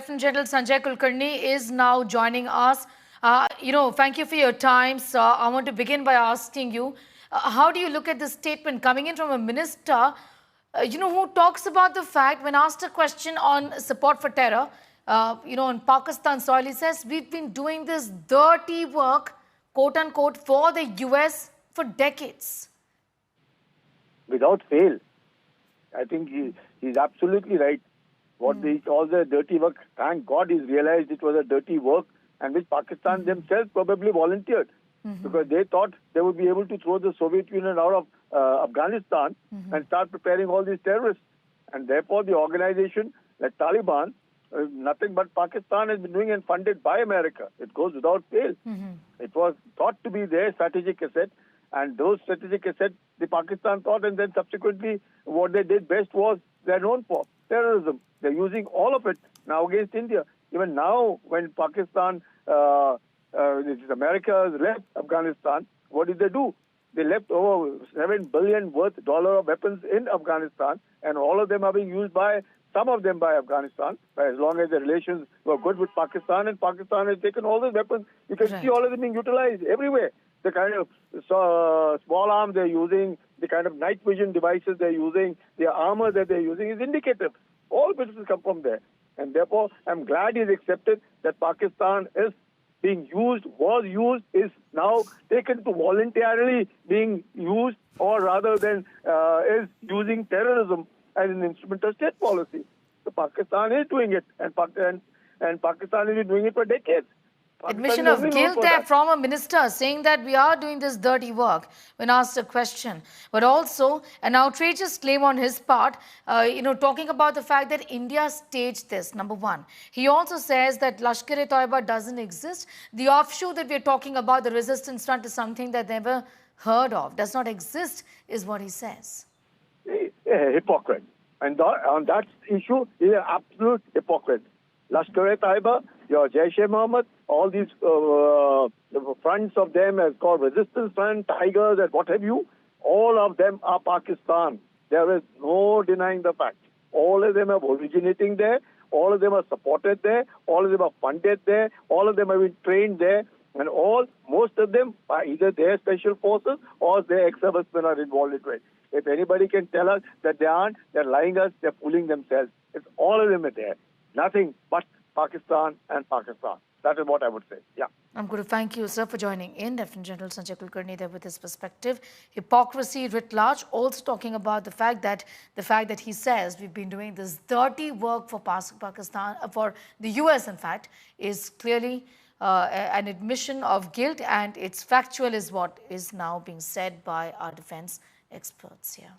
Lieutenant General Sanjay Kulkarni is now joining us. Thank you for your time, sir. I want to begin by asking you, how do you look at this statement coming in from a minister, who talks about the fact, when asked a question on support for terror, on Pakistan soil, he says, we've been doing this dirty work, quote unquote, for the US for decades. Without fail. I think he's absolutely right. All the dirty work, thank God he's realized it was a dirty work, and which Pakistan themselves probably volunteered, because they thought they would be able to throw the Soviet Union out of Afghanistan and start preparing all these terrorists. And therefore the organization like Taliban, nothing but Pakistan has been doing and funded by America. It goes without fail. It was thought to be their strategic asset, and those strategic assets the Pakistan thought, and then subsequently what they did best was they're known for terrorism. They're using all of it now against India. Even now, when Pakistan, America has left Afghanistan, what did they do? They left over $7 billion worth of weapons in Afghanistan, and all of them are being used by, some of them by Afghanistan, as long as the relations were good with Pakistan, and Pakistan has taken all those weapons. You can see all of them being utilized everywhere. The kind of small arms they're using, the kind of night vision devices they're using, the armor that they're using is indicative. All businesses come from there. And therefore, I'm glad he's accepted that Pakistan is being used, was used, is now taken to voluntarily being used, or rather than is using terrorism as an instrument of state policy. So Pakistan is doing it, and Pakistan has been doing it for decades. Admission of guilt there from a minister saying that we are doing this dirty work when asked a question, but also an outrageous claim on his part, talking about the fact that India staged this, number one. He also says that Lashkar-e-Taiba doesn't exist. The offshoot that we're talking about, the resistance front, is something that never heard of, does not exist, is what he says. A hypocrite. And on that issue, he's an absolute hypocrite. Lashkar-e-Taiba, your Jaish-e-Mohammed, all these fronts of them as called resistance front, tigers and what have you, all of them are Pakistan. There is no denying the fact. All of them are originating there, all of them are supported there, all of them are funded there, all of them have been trained there, and most of them are either their special forces or their ex-servicemen are involved in it. If anybody can tell us that they aren't, they're lying us, they're fooling themselves. It's all of them are there. Nothing but Pakistan and Pakistan. That is what I would say. Yeah. I'm going to thank you, sir, for joining in. Lieutenant General Sanjay Kulkarni there with his perspective. Hypocrisy writ large, also talking about the fact that he says we've been doing this dirty work for Pakistan, for the US, in fact, is clearly an admission of guilt, and it's factual is what is now being said by our defense experts here.